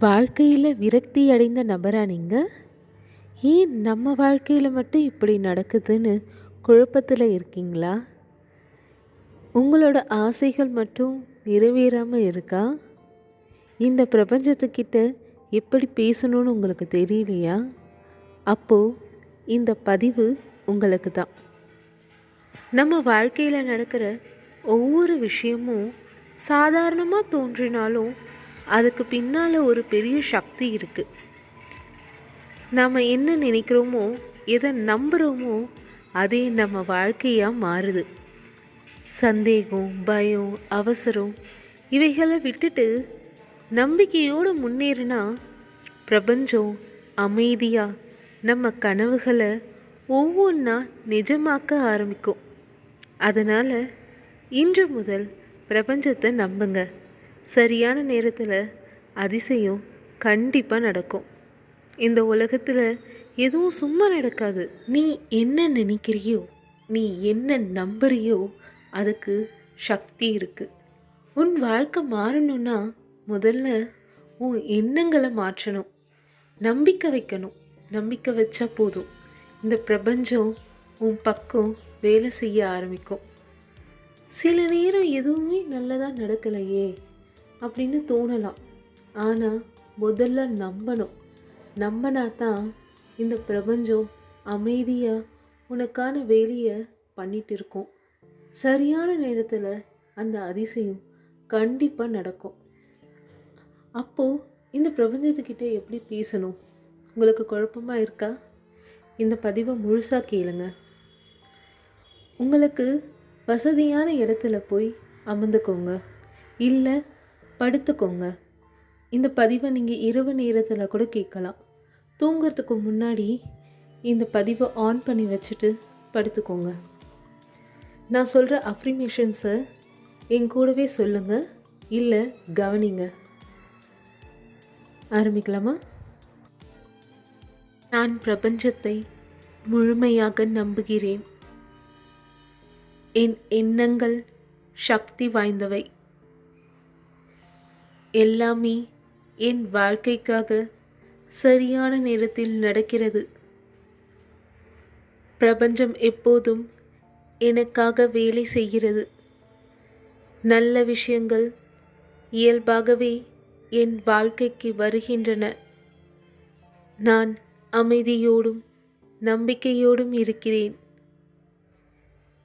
வாழ்க்கையில் விரக்தி அடைந்த நபரா நீங்கள்? ஏன் நம்ம வாழ்க்கையில் மட்டும் இப்படி நடக்குதுன்னு குழப்பத்தில் இருக்கீங்களா? உங்களோட ஆசைகள் மட்டும் நிறைவேறாமல் இருக்கா? இந்த பிரபஞ்சத்துக்கிட்ட எப்படி பேசணும்னு உங்களுக்கு தெரியலையா? அப்போது இந்த பதிவு உங்களுக்கு தான். நம்ம வாழ்க்கையில் நடக்கிற ஒவ்வொரு விஷயமும் சாதாரணமாக தோன்றினாலும் அதுக்கு பின்னால் ஒரு பெரிய சக்தி இருக்குது. நாம் என்ன நினைக்கிறோமோ, எதை நம்புகிறோமோ, அதே நம்ம வாழ்க்கையாக மாறுது. சந்தேகம், பயம், அவசரம் இவைகளை விட்டுட்டு நம்பிக்கையோடு முன்னேறினா பிரபஞ்சம் அமைதியாக நம்ம கனவுகளை ஒவ்வொன்றா நிஜமாக்க ஆரம்பிக்கும். அதனால் இன்று முதல் பிரபஞ்சத்தை நம்புங்க. சரியான நேரத்தில் அதிசயம் கண்டிப்பாக நடக்கும். இந்த உலகத்தில் எதுவும் சும்மா நடக்காது. நீ என்ன நினைக்கிறியோ, நீ என்ன நம்புறியோ அதுக்கு சக்தி இருக்குது. உன் வாழ்க்கை மாறணும்னா முதல்ல உன் எண்ணங்களை மாற்றணும். நம்பிக்கை வைக்கணும். நம்பிக்கை வச்சா போதும், இந்த பிரபஞ்சம் உன் பக்கம் வேலை செய்ய ஆரம்பிக்கும். சில நேரம் எதுவுமே நல்லதாக நடக்கலையே அப்படின்னு தோணலாம். ஆனால் முதல்ல நம்பணும். நம்பினா தான் இந்த பிரபஞ்சம் அமைதியாக உனக்கான வேலையை பண்ணிட்டு இருக்கும். சரியான நேரத்தில் அந்த அதிசயம் கண்டிப்பாக நடக்கும். அப்போது இந்த பிரபஞ்சத்துக்கிட்ட எப்படி பேசணும்? உங்களுக்கு குழப்பமாக இருக்கா? இந்த பதிவை முழுசாக கேளுங்க. உங்களுக்கு வசதியான இடத்துல போய் அமர்ந்துக்கோங்க, இல்லை படுத்துக்கோங்க. இந்த பதிவை நீங்கள் இரவு நேரத்தில் கூட கேட்கலாம். தூங்குறதுக்கு முன்னாடி இந்த பதிவை ஆன் பண்ணி வச்சுட்டு படுத்துக்கோங்க. நான் சொல்கிற அஃப்ரிமேஷன்ஸை என் கூடவே சொல்லுங்கள், இல்லை கவனிங்க. ஆரம்பிக்கலாமா? நான் பிரபஞ்சத்தை முழுமையாக நம்புகிறேன். என் எண்ணங்கள் சக்தி வாய்ந்தவை. எல்லாமே என் வாழ்க்கைக்காக சரியான நேரத்தில் நடக்கிறது. பிரபஞ்சம் எப்போதும் எனக்காக வேலை செய்கிறது. நல்ல விஷயங்கள் இயல்பாகவே என் வாழ்க்கைக்கு வருகின்றன. நான் அமைதியோடும் நம்பிக்கையோடும் இருக்கிறேன்.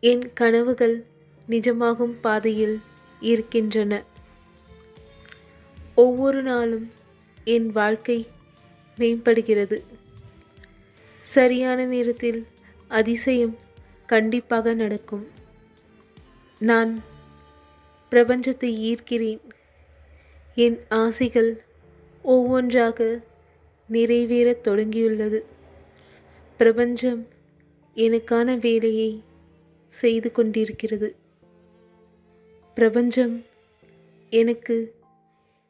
என் கனவுகள் நிஜமாகும் பாதையில் இருக்கின்றன. ஒவ்வொரு நாளும் என் வாழ்க்கை மேம்படுகிறது. சரியான நேரத்தில் அதிசயம் கண்டிப்பாக நடக்கும். நான் பிரபஞ்சத்தை ஈர்க்கிறேன். என் ஆசைகள் ஒவ்வொன்றாக நிறைவேறத் தொடங்கியுள்ளது. பிரபஞ்சம் எனக்கான வேலையை செய்து கொண்டிருக்கிறது. பிரபஞ்சம் எனக்கு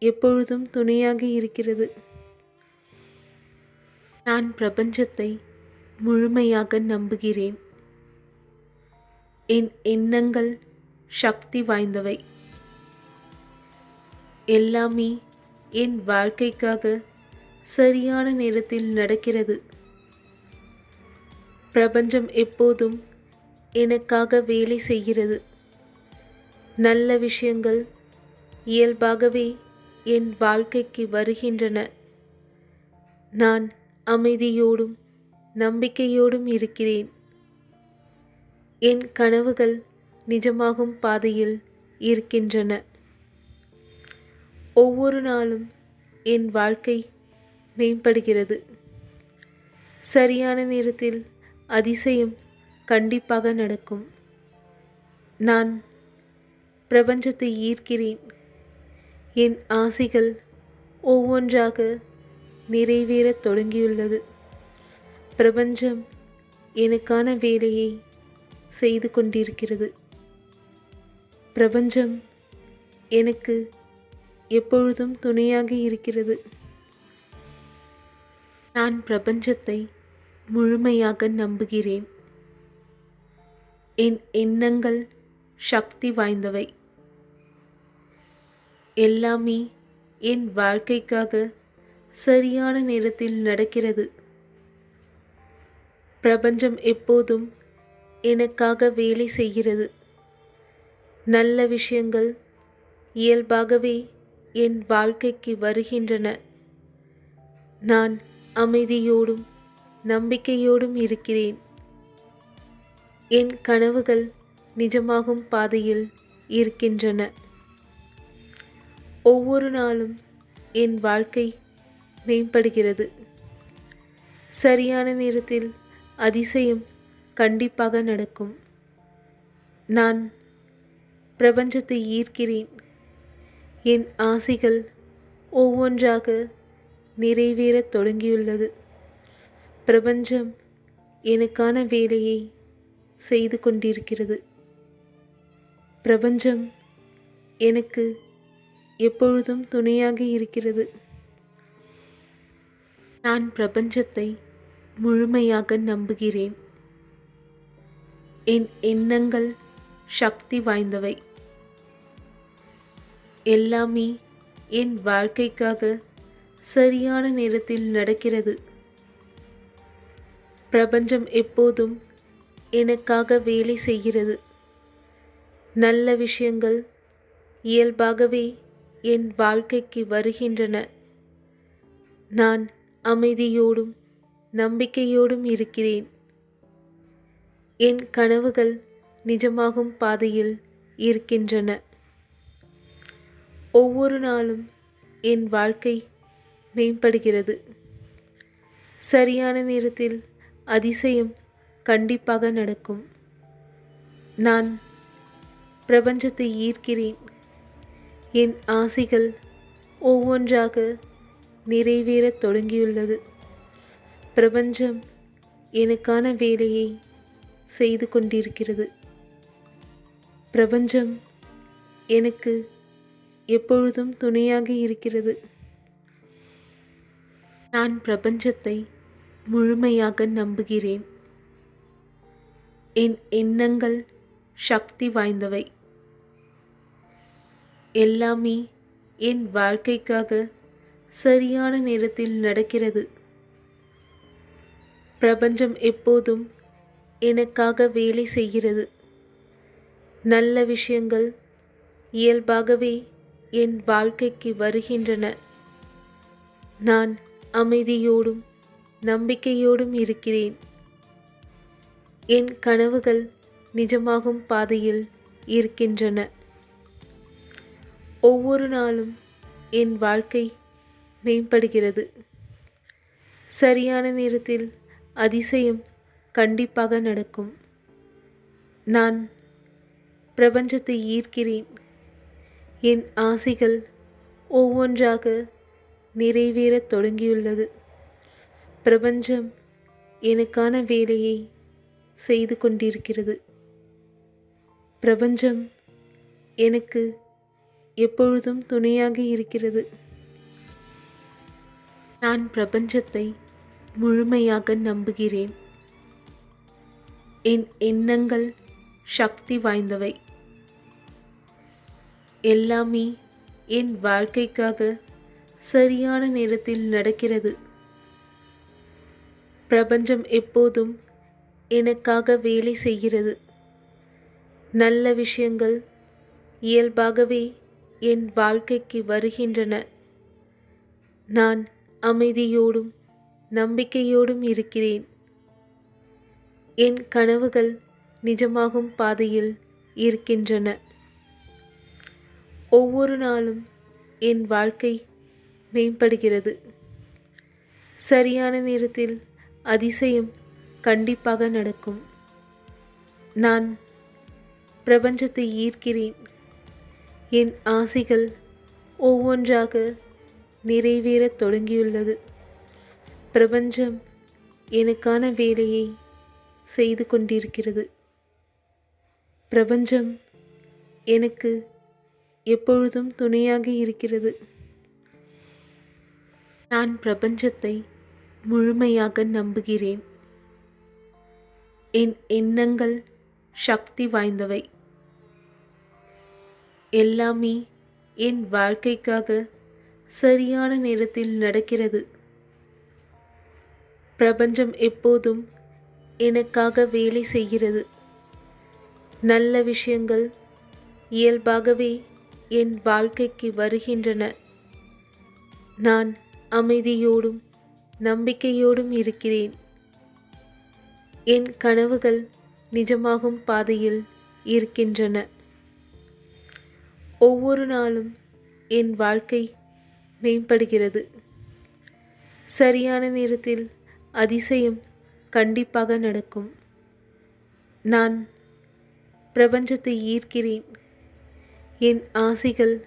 எப்பொழுதும் துணையாக இருக்கிறது. நான் பிரபஞ்சத்தை முழுமையாக நம்புகிறேன். என் எண்ணங்கள் சக்தி வாய்ந்தவை. எல்லாமே என் வாழ்க்கைக்காக சரியான நேரத்தில் நடக்கிறது. பிரபஞ்சம் எப்போதும் எனக்காக வேலை செய்கிறது. நல்ல விஷயங்கள் இயல்பாகவே என் வாழ்க்கைக்கு வருகின்றன. நான் அமைதியோடும் நம்பிக்கையோடும் இருக்கிறேன். என் கனவுகள் நிஜமாகும் பாதையில் இருக்கின்றன. ஒவ்வொரு நாளும் என் வாழ்க்கை மேம்படுகிறது. சரியான நேரத்தில் அதிசயம் கண்டிப்பாக நடக்கும். நான் பிரபஞ்சத்தை ஈர்க்கிறேன். என் ஆசைகள் ஒவ்வொன்றாக நிறைவேறத் தொடங்கியுள்ளது. பிரபஞ்சம் எனக்கான வேலையை செய்து கொண்டிருக்கிறது. பிரபஞ்சம் எனக்கு எப்பொழுதும் துணையாக இருக்கிறது. நான் பிரபஞ்சத்தை முழுமையாக நம்புகிறேன். என் எண்ணங்கள் சக்தி வாய்ந்தவை. எல்லாமே என் வாழ்க்கைக்காக சரியான நேரத்தில் நடக்கிறது. பிரபஞ்சம் எப்போதும் எனக்காக வேலை செய்கிறது. நல்ல விஷயங்கள் இயல்பாகவே என் வாழ்க்கைக்கு வருகின்றன. நான் அமைதியோடும் நம்பிக்கையோடும் இருக்கிறேன். என் கனவுகள் நிஜமாகும் பாதையில் இருக்கின்றன. ஒவ்வொரு நாளும் என் வாழ்க்கை மேம்படுகிறது. சரியான நேரத்தில் அதிசயம் கண்டிப்பாக நடக்கும். நான் பிரபஞ்சத்தை ஈர்க்கிறேன். என் ஆசைகள் ஒவ்வொன்றாக நிறைவேறத் தொடங்கியுள்ளது. பிரபஞ்சம் எனக்கான வேலையை செய்து கொண்டிருக்கிறது. பிரபஞ்சம் எனக்கு எப்பொழுதும் துணையாக இருக்கிறது. நான் பிரபஞ்சத்தை முழுமையாக நம்புகிறேன். என் எண்ணங்கள் சக்தி வாய்ந்தவை. எல்லாமே என் வாழ்க்கைக்காக சரியான நேரத்தில் நடக்கிறது. பிரபஞ்சம் எப்போதும் எனக்காக வேலை செய்கிறது. நல்ல விஷயங்கள் இயல்பாகவே என் வாழ்க்கைக்கு வருகின்றன. நான் அமைதியோடும் நம்பிக்கையோடும் இருக்கிறேன். என் கனவுகள் நிஜமாகும் பாதையில் இருக்கின்றன. ஒவ்வொரு நாளும் என் வாழ்க்கை மேம்படுகிறது. சரியான நேரத்தில் அதிசயம் கண்டிப்பாக நடக்கும். நான் பிரபஞ்சத்தை ஈர்க்கிறேன். என் ஆசைகள் ஒவ்வொன்றாக நிறைவேறத் தொடங்கியுள்ளது. பிரபஞ்சம் எனக்கான வேலையை செய்து கொண்டிருக்கிறது. பிரபஞ்சம் எனக்கு எப்பொழுதும் துணையாக இருக்கிறது. நான் பிரபஞ்சத்தை முழுமையாக நம்புகிறேன். என் எண்ணங்கள் சக்தி வாய்ந்தவை. எல்லாமே என் வாழ்க்கைக்காக சரியான நேரத்தில் நடக்கிறது. பிரபஞ்சம் எப்போதும் எனக்காக வேலை செய்கிறது. நல்ல விஷயங்கள் இயல்பாகவே என் வாழ்க்கைக்கு வருகின்றன. நான் அமைதியோடும் நம்பிக்கையோடும் இருக்கிறேன். என் கனவுகள் நிஜமாகும் பாதையில் இருக்கின்றன. ஒவ்வொரு நாளும் என் வாழ்க்கை மேம்படுகிறது. சரியான நேரத்தில் அதிசயம் கண்டிப்பாக நடக்கும். நான் பிரபஞ்சத்தை ஈர்க்கிறேன். என் ஆசைகள் ஒவ்வொன்றாக நிறைவேறத் தொடங்கியுள்ளது. பிரபஞ்சம் எனக்கான வேலையை செய்து கொண்டிருக்கிறது. பிரபஞ்சம் எனக்கு எப்பொழுதும் துணையாக இருக்கிறது. நான் பிரபஞ்சத்தை முழுமையாக நம்புகிறேன். என் எண்ணங்கள் சக்தி வாய்ந்தவை. எல்லாமே என் வாழ்க்கைக்காக சரியான நேரத்தில் நடக்கிறது. பிரபஞ்சம் எப்போதும் எனக்காக வேலை செய்கிறது. நல்ல விஷயங்கள் இயல்பாகவே என் வாழ்க்கைக்கு வருகின்றன. நான் அமைதியோடும் நம்பிக்கையோடும் இருக்கிறேன். என் கனவுகள் நிஜமாகும் பாதையில் இருக்கின்றன. ஒவ்வொரு நாளும் என் வாழ்க்கை மேம்படுகிறது. சரியான நேரத்தில் அதிசயம் கண்டிப்பாக நடக்கும். நான் பிரபஞ்சத்தை ஈர்க்கிறேன். என் ஆசைகள் ஒவ்வொன்றாக நிறைவேறத் தொடங்கியுள்ளது. பிரபஞ்சம் எனக்கான வேலையை செய்து கொண்டிருக்கிறது. பிரபஞ்சம் எனக்கு எப்பொழுதும் துணையாக இருக்கிறது. நான் பிரபஞ்சத்தை முழுமையாக நம்புகிறேன். என் எண்ணங்கள் சக்தி வாய்ந்தவை. எல்லாமே என் வாழ்க்கைக்காக சரியான நேரத்தில் நடக்கிறது. பிரபஞ்சம் எப்போதும் எனக்காக வேலை செய்கிறது. நல்ல விஷயங்கள் இயல்பாகவே என் வாழ்க்கைக்கு வருகின்றன. நான் அமைதியோடும் நம்பிக்கையோடும் இருக்கிறேன். என் கனவுகள் நிஜமாகும் பாதையில் இருக்கின்றன. ஒவ்வொரு நாளும் என் வாழ்க்கை மேம்படுகிறது. சரியான நேரத்தில் அதிசயம் கண்டிப்பாக நடக்கும். நான் பிரபஞ்சத்தை ஈர்க்கிறேன். என் ஆசைகள்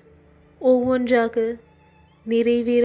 ஒவ்வொன்றாக நிறைவேற